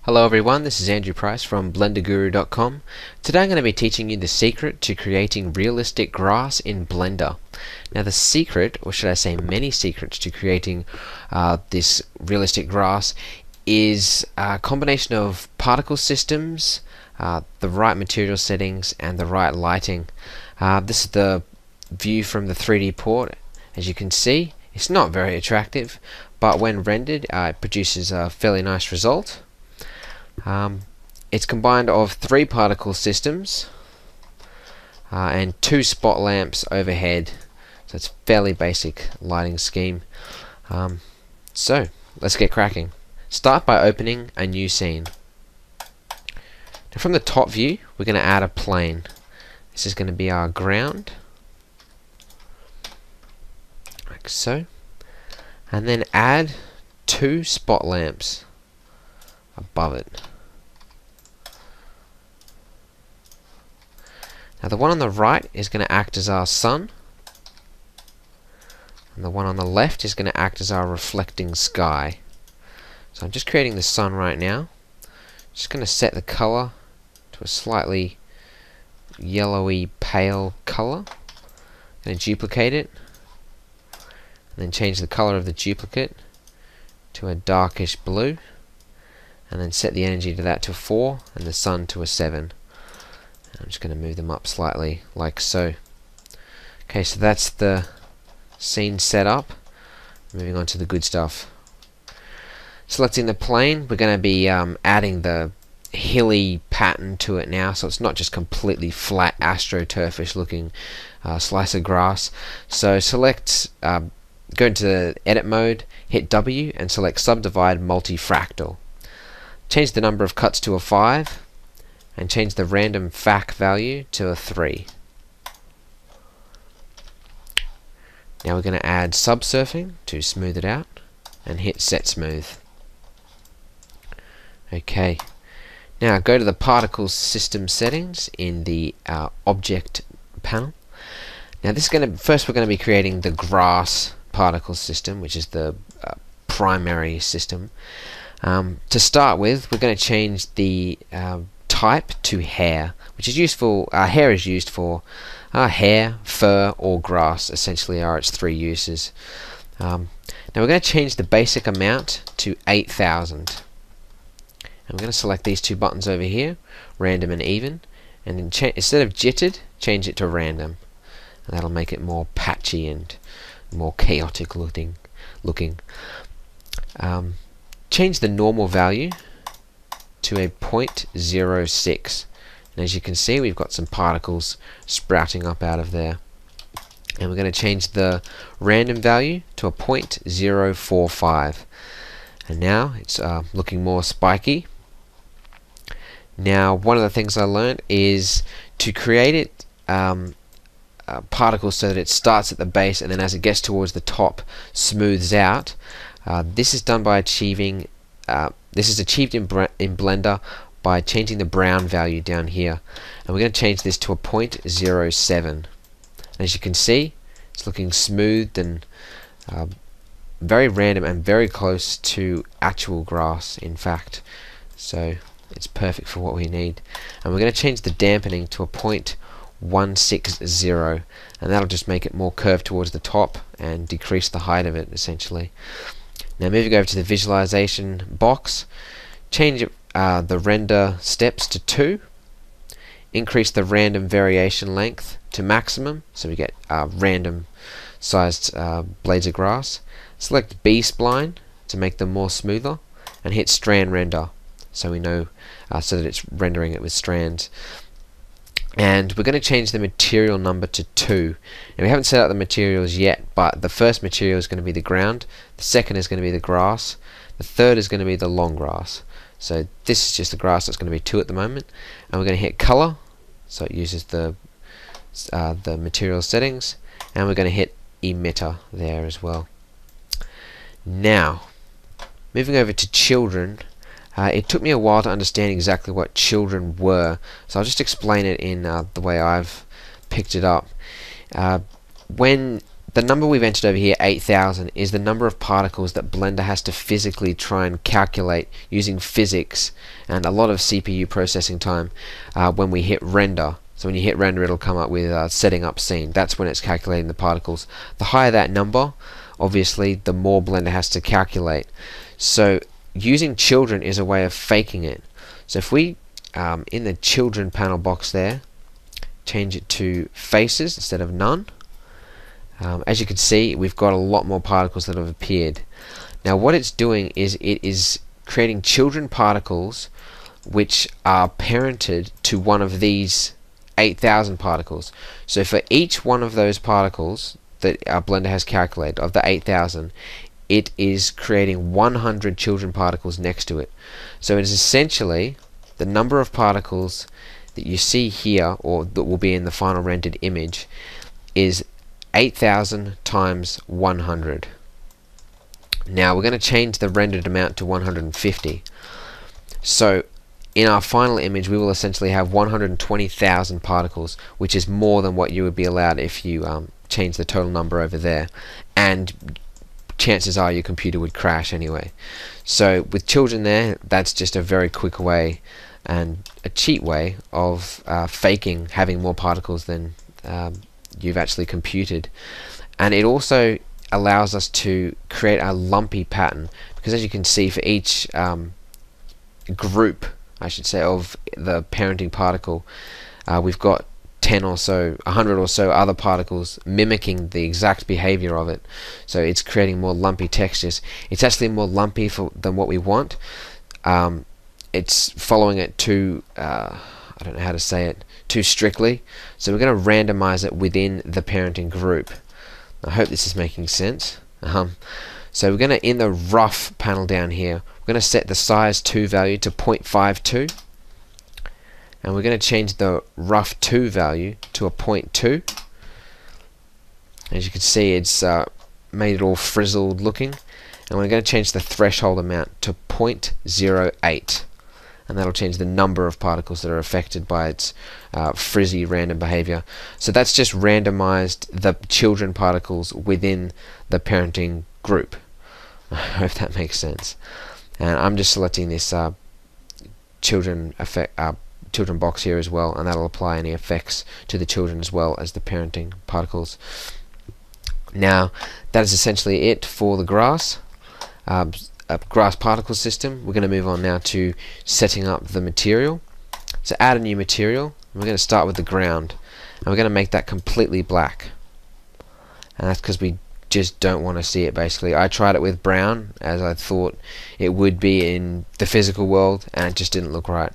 Hello everyone, this is Andrew Price from BlenderGuru.com. Today I'm going to be teaching you the secret to creating realistic grass in Blender. Now the secret, or should I say many secrets to creating this realistic grass, is a combination of particle systems, the right material settings, and the right lighting. This is the view from the 3D port. As you can see, it's not very attractive, but when rendered it produces a fairly nice result. It's combined of 3 particle systems and 2 spot lamps overhead, so it's fairly basic lighting scheme. So let's get cracking. Start by opening a new scene. Now from the top view we're going to add a plane. This is going to be our ground, like so, and then add 2 spot lamps above it. Now the one on the right is going to act as our sun, and the one on the left is going to act as our reflecting sky. So I'm just creating the sun right now. Just going to set the color to a slightly yellowy pale color. Going to duplicate it, and then change the color of the duplicate to a darkish blue, and then set the energy to that to 4 and the sun to a 7. I'm just going to move them up slightly like so. Okay, so that's the scene set up. Moving on to the good stuff. Selecting the plane, we're going to be adding the hilly pattern to it now, so it's not just completely flat astroturfish looking slice of grass. So select, go into the edit mode, hit W and select subdivide multifractal. Change the number of cuts to a 5 and change the random FAC value to a 3. Now we're going to add subsurfing to smooth it out and hit set smooth. Okay, now go to the particle system settings in the object panel. Now this is going to, first we're going to be creating the grass particle system, which is the primary system. To start with, we're going to change the type to hair, which is useful. Hair is used for hair, fur, or grass. Essentially, are its 3 uses. Now we're going to change the basic amount to 8,000. And we're going to select these 2 buttons over here, random and even, and then instead of jittered, change it to random, and that'll make it more patchy and more chaotic looking. Change the normal value to a 0.06, and as you can see we've got some particles sprouting up out of there. And we're going to change the random value to a 0.045, and now it's looking more spiky. Now one of the things I learned is to create it particles so that it starts at the base and then as it gets towards the top smooths out. This is done by achieving this is achieved in Blender by changing the brown value down here, and we're going to change this to a 0.07. And as you can see, it's looking smooth and very random and very close to actual grass, in fact. So it's perfect for what we need. And we're going to change the dampening to a 0.160, and that'll just make it more curved towards the top and decrease the height of it essentially. Now moving over to the visualization box, change the render steps to 2, increase the random variation length to maximum, so we get random sized blades of grass. Select B-spline to make them more smoother, and hit strand render, so we know so that it's rendering it with strands. And we're going to change the material number to 2. And we haven't set out the materials yet, but the first material is going to be the ground, the second is going to be the grass, the third is going to be the long grass. So this is just the grass, that's going to be 2 at the moment. And we're going to hit color, so it uses the material settings, and we're going to hit emitter there as well. Now moving over to children. It took me a while to understand exactly what children were, so I'll just explain it in the way I've picked it up. When the number we've entered over here, 8,000, is the number of particles that Blender has to physically try and calculate using physics and a lot of CPU processing time when we hit render. So when you hit render, it'll come up with setting up scene. That's when it's calculating the particles. The higher that number, obviously, the more Blender has to calculate. So using children is a way of faking it. So if we, in the children panel box there, change it to faces instead of none, as you can see, we've got a lot more particles that have appeared. Now what it's doing is it is creating children particles which are parented to one of these 8,000 particles. So for each one of those particles that our Blender has calculated, of the 8,000, it is creating 100 children particles next to it. So it is essentially the number of particles that you see here, or that will be in the final rendered image, is 8,000 times 100. Now we're going to change the rendered amount to 150. So in our final image we will essentially have 120,000 particles, which is more than what you would be allowed if you change the total number over there, and chances are your computer would crash anyway. So with children there, that's just a very quick way and a cheap way of faking having more particles than you've actually computed. And it also allows us to create a lumpy pattern, because as you can see, for each group, I should say, of the parenting particle, we've got 10 or so, 100 or so other particles mimicking the exact behavior of it. So it's creating more lumpy textures. It's actually more lumpy than what we want. It's following it too, I don't know how to say it, too strictly. So we're going to randomize it within the parenting group. I hope this is making sense. So we're going to, in the rough panel down here, we're going to set the size 2 value to 0.52, and we're going to change the rough 2 value to a 0.2. As you can see, it's made it all frizzled looking, and we're going to change the threshold amount to 0.08, and that'll change the number of particles that are affected by its frizzy random behavior. So that's just randomized the children particles within the parenting group. I hope that makes sense. And I'm just selecting this children box here as well, and that'll apply any effects to the children as well as the parenting particles. Now that is essentially it for the grass grass particle system. We're going to move on now to setting up the material. So add a new material. We're going to start with the ground, and we're going to make that completely black, and that's because we just don't want to see it. Basically, I tried it with brown as I thought it would be in the physical world, and it just didn't look right.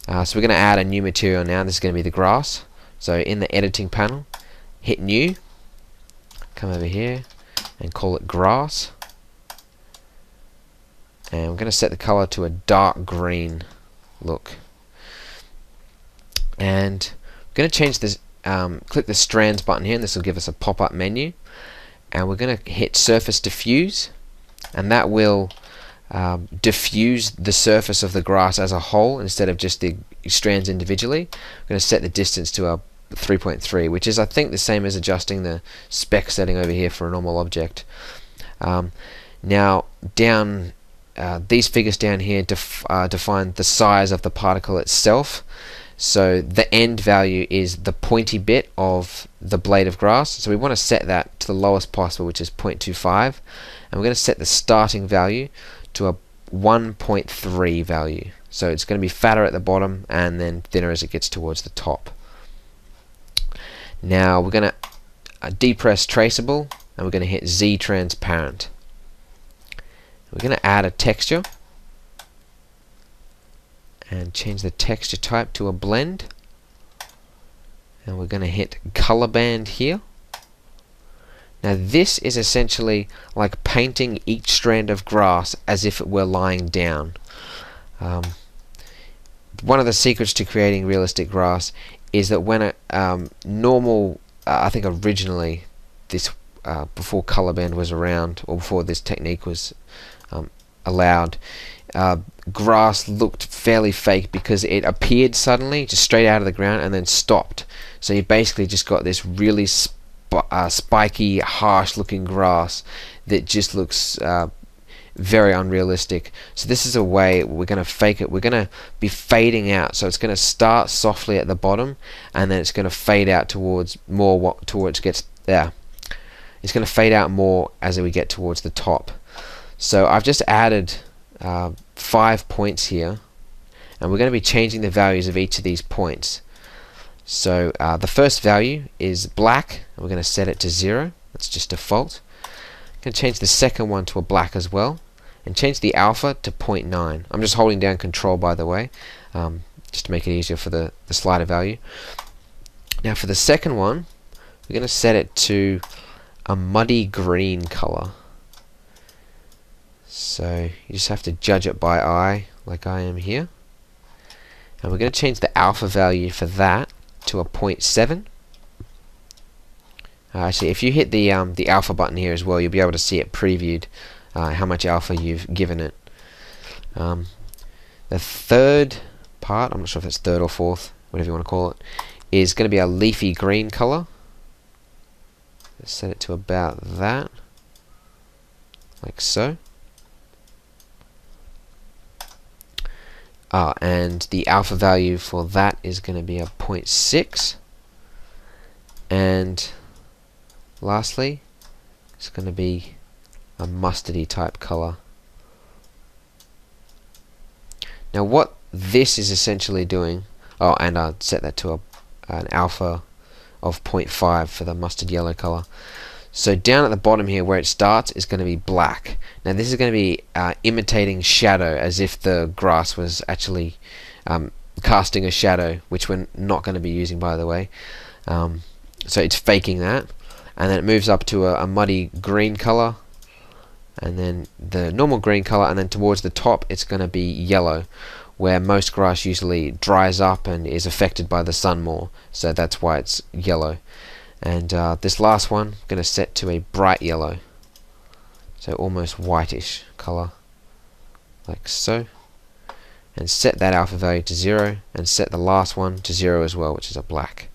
So we're going to add a new material now. This is going to be the grass. So in the editing panel, hit new, come over here and call it grass, and we're going to set the color to a dark green look, and we're going to change this, click the strands button here, and this will give us a pop-up menu, and we're going to hit surface diffuse, and that will diffuse the surface of the grass as a whole instead of just the strands individually. We're going to set the distance to a 3.3, which is, I think, the same as adjusting the spec setting over here for a normal object. Now down these figures down here define the size of the particle itself. So the end value is the pointy bit of the blade of grass, so we want to set that to the lowest possible, which is 0.25, and we're going to set the starting value to a 1.3 value. So it's going to be fatter at the bottom and then thinner as it gets towards the top. Now we're going to depress traceable, and we're going to hit Z transparent. We're going to add a texture and change the texture type to a blend, and we're going to hit colorband here. Now this is essentially like painting each strand of grass as if it were lying down. One of the secrets to creating realistic grass is that when a normal, I think originally this before colorband was around, or before this technique was allowed, grass looked fairly fake because it appeared suddenly just straight out of the ground and then stopped. So you basically just got this really spiky, harsh looking grass that just looks very unrealistic. So this is a way we're going to fake it. We're going to be fading out, so it's going to start softly at the bottom and then it's going to fade out towards more towards gets there. It's going to fade out more as we get towards the top. So I've just added 5 points here, and we're going to be changing the values of each of these points. So the first value is black, and we're going to set it to 0. That's just default. I'm going to change the second one to a black as well, and change the alpha to 0.9. I'm just holding down control, by the way, just to make it easier for the slider value. Now for the second one, we're going to set it to a muddy green color. So you just have to judge it by eye, like I am here. And we're going to change the alpha value for that to a 0.7. Actually, if you hit the alpha button here as well, you'll be able to see it previewed, how much alpha you've given it. The third part, I'm not sure if it's third or fourth, whatever you want to call it, is going to be a leafy green color. Let's set it to about that, like so. And the alpha value for that is going to be a 0.6. And lastly, it's going to be a mustardy type color. Now what this is essentially doing, and I'll set that to an alpha of 0.5 for the mustard yellow color. So down at the bottom here where it starts is going to be black. Now this is going to be imitating shadow, as if the grass was actually casting a shadow, which we're not going to be using, by the way. So it's faking that, and then it moves up to a muddy green color, and then the normal green color, and then towards the top it's going to be yellow, where most grass usually dries up and is affected by the sun more, so that's why it's yellow. And this last one I'm going to set to a bright yellow, so almost whitish color, like so, and set that alpha value to 0, and set the last one to 0 as well, which is a black.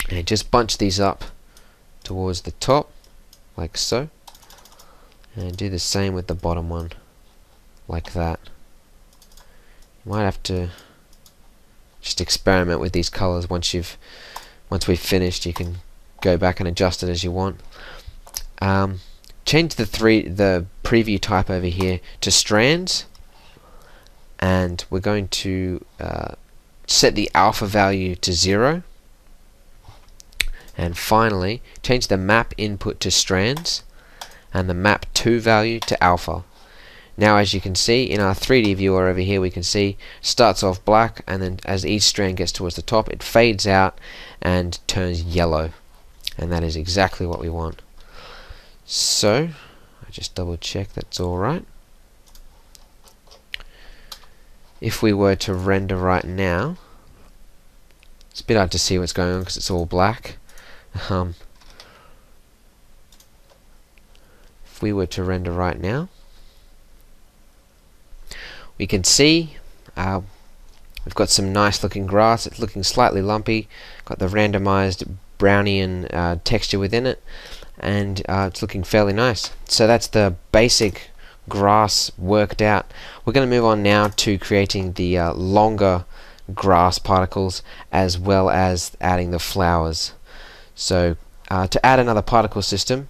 And just bunch these up towards the top, like so, and do the same with the bottom one, like that. You might have to just experiment with these colors. Once we've finished, you can go back and adjust it as you want. Change the preview type over here to strands, and we're going to set the alpha value to 0. And finally, change the map input to strands and the map to value to alpha. Now as you can see in our 3D viewer over here, we can see starts off black, and then as each strand gets towards the top it fades out and turns yellow, and that is exactly what we want. So I just double check that's alright. If we were to render right now, it's a bit hard to see what's going on because it's all black. If we were to render right now, we can see we've got some nice looking grass. It's looking slightly lumpy, got the randomized Brownian texture within it, and it's looking fairly nice. So that's the basic grass worked out. We're going to move on now to creating the longer grass particles, as well as adding the flowers. So to add another particle system,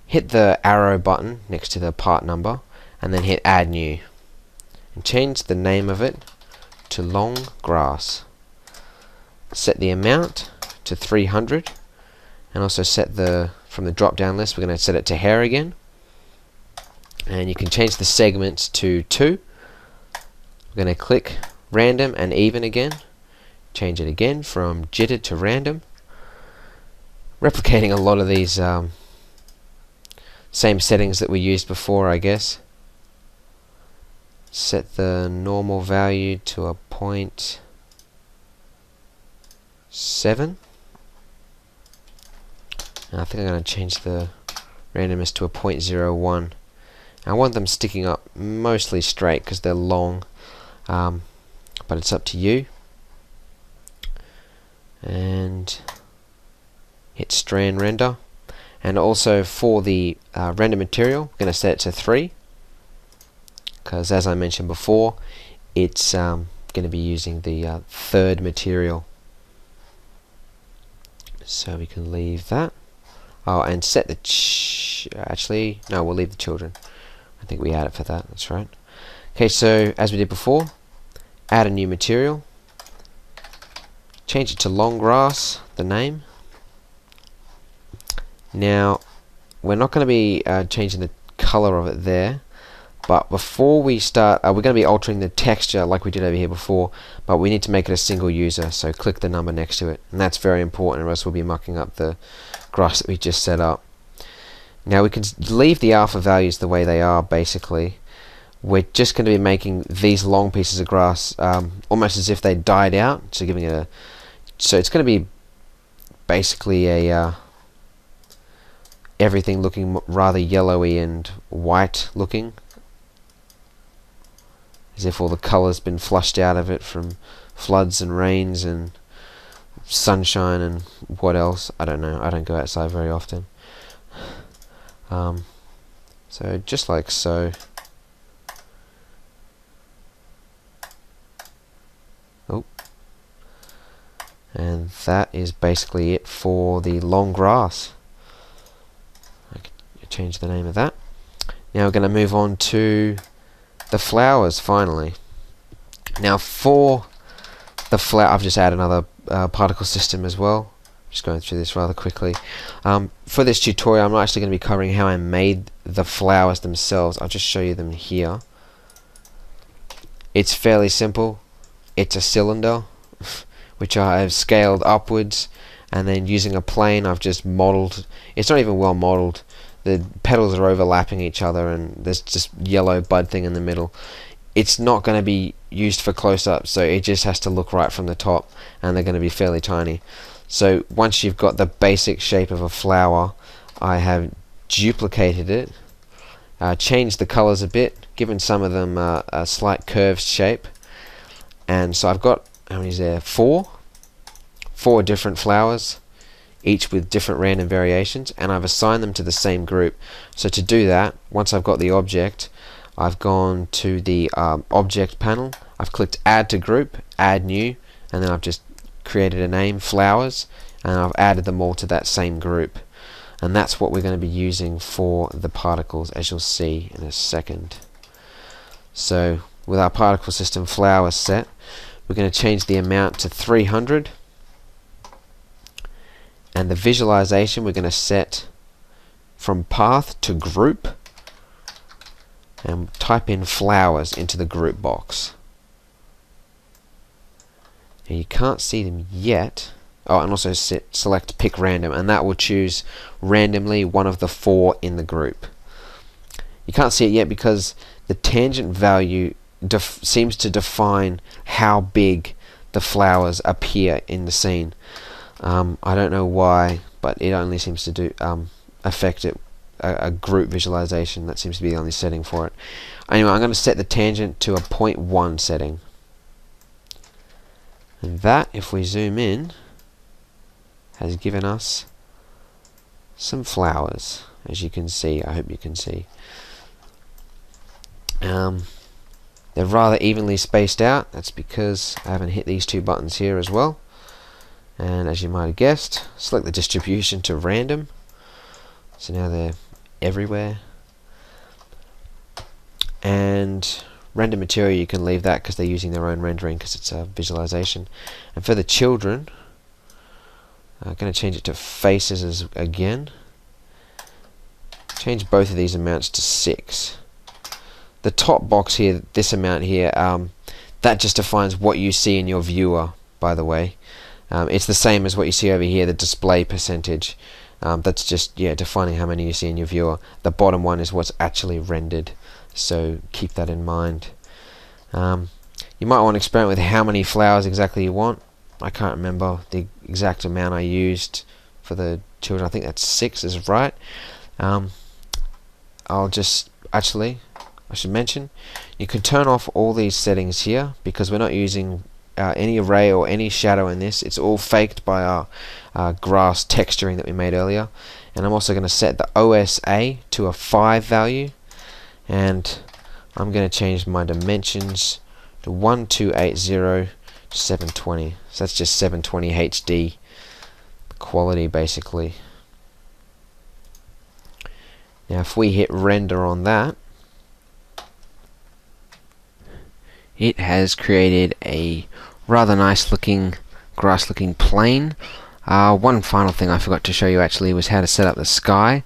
hit the arrow button next to the part number and then hit add new, and change the name of it to long grass. Set the amount to 300, and also set from the drop down list we're going to set it to hair again, and you can change the segments to 2. We're going to click random and even again, change it again from jittered to random, replicating a lot of these same settings that we used before, I guess. Set the normal value to a 0.7. And I think I'm going to change the randomness to a 0.01. I want them sticking up mostly straight because they're long, but it's up to you. And hit strand render, and also for the render material, I'm going to set it to 3, because as I mentioned before, it's going to be using the third material. So we can leave that. Oh, and set the actually, no, we'll leave the children. I think we add it for that, that's right. Okay, so as we did before, add a new material, change it to long grass, the name. Now, we're not going to be changing the color of it there, but before we start, we're going to be altering the texture like we did over here before, but we need to make it a single user, so click the number next to it, and that's very important, or else we'll be mucking up the grass that we just set up. Now we can leave the alpha values the way they are. Basically, we're just going to be making these long pieces of grass almost as if they died out, so giving it a, so it's going to be basically a everything looking rather yellowy and white looking, as if all the color's been flushed out of it from floods and rains and sunshine and what else, I don't know, I don't go outside very often. So just like so. Oh, and that is basically it for the long grass. I can change the name of that. Now we're going to move on to the flowers finally. Now for the flower, I've just added another particle system as well. Just going through this rather quickly. For this tutorial, I'm not actually going to be covering how I made the flowers themselves. I'll just show you them here. It's fairly simple. It's a cylinder which I have scaled upwards, and then using a plane I've just modeled. It's not even well modeled. The petals are overlapping each other and there's just yellow bud thing in the middle. It's not going to be used for close-up, so it just has to look right from the top, and they're going to be fairly tiny. So once you've got the basic shape of a flower, I have duplicated it, changed the colors a bit, given some of them a slight curved shape, and so I've got, how many is there? Four different flowers, each with different random variations, and I've assigned them to the same group. So to do that, once I've got the object, I've gone to the object panel, I've clicked add to group, add new, and then I've just created a name, flowers, and I've added them all to that same group. And that's what we're going to be using for the particles, as you'll see in a second. So with our particle system flower set, we're going to change the amount to 300, and the visualization we're going to set from path to group, and type in flowers into the group box. Now you can't see them yet. Oh, and also select pick random, and that will choose randomly one of the 4 in the group. You can't see it yet because the tangent value seems to define how big the flowers appear in the scene. I don't know why, but it only seems to do affect it a group visualization. That seems to be the only setting for it. Anyway, I'm going to set the tangent to a 0.1 setting. And that, if we zoom in, has given us some flowers, as you can see. I hope you can see. They're rather evenly spaced out. That's because I haven't hit these 2 buttons here as well. And as you might have guessed, select the distribution to random. So now they're everywhere. And render material, you can leave that because they're using their own rendering because it's a visualization. And for the children, I'm going to change it to faces again. Change both of these amounts to 6. The top box here, this amount here, that just defines what you see in your viewer, by the way. It's the same as what you see over here, the display percentage. That's just, yeah, defining how many you see in your viewer. The bottom one is what's actually rendered, so keep that in mind. You might want to experiment with how many flowers exactly you want. I can't remember the exact amount I used for the children. I think that's 6 is right. I'll just, actually, I should mention, you can turn off all these settings here because we're not using any array or any shadow in this. It's all faked by our grass texturing that we made earlier. And I'm also going to set the OSA to a 5 value, and I'm going to change my dimensions to 1280 to 720. So that's just 720 HD quality basically. Now if we hit render on that, it has created a rather nice looking grass looking plane. One final thing I forgot to show you actually was how to set up the sky.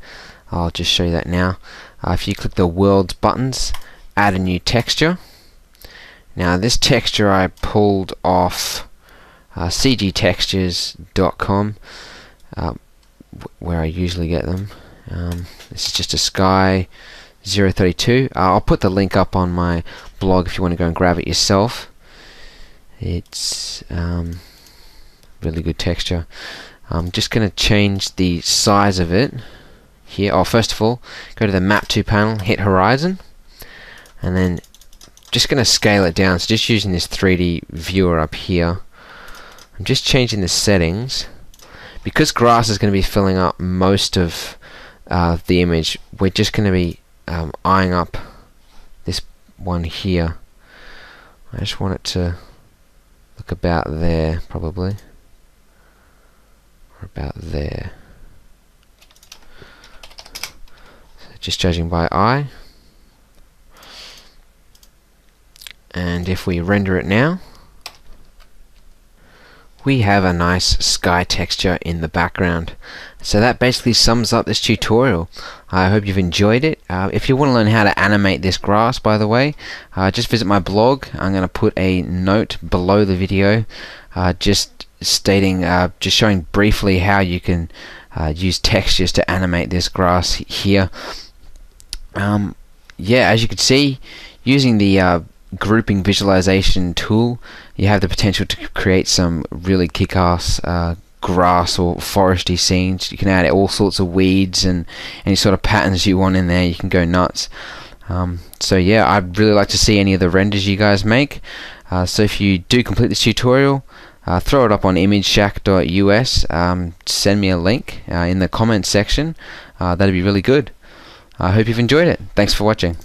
I'll just show you that now. If you click the world's buttons, add a new texture. Now this texture I pulled off cgtextures.com, where I usually get them. This is just a sky 032. I'll put the link up on my blog if you want to go and grab it yourself. It's really good texture. I'm just going to change the size of it here. Oh, first of all, go to the map to panel, hit horizon, and then just going to scale it down. So just using this 3D viewer up here, I'm just changing the settings. Because grass is going to be filling up most of the image, we're just going to be eyeing up this one here. I just want it to look about there, probably, or about there. So just judging by eye. And if we render it now, we have a nice sky texture in the background. So that basically sums up this tutorial. I hope you've enjoyed it. If you want to learn how to animate this grass, by the way, just visit my blog. I'm going to put a note below the video just stating, just showing briefly how you can use textures to animate this grass here. Yeah, as you can see, using the grouping visualization tool, you have the potential to create some really kick-ass grass or foresty scenes. You can add all sorts of weeds and any sort of patterns you want in there. You can go nuts. So yeah, I'd really like to see any of the renders you guys make. So if you do complete this tutorial, throw it up on imageshack.us. Send me a link in the comments section. That'd be really good. I hope you've enjoyed it. Thanks for watching.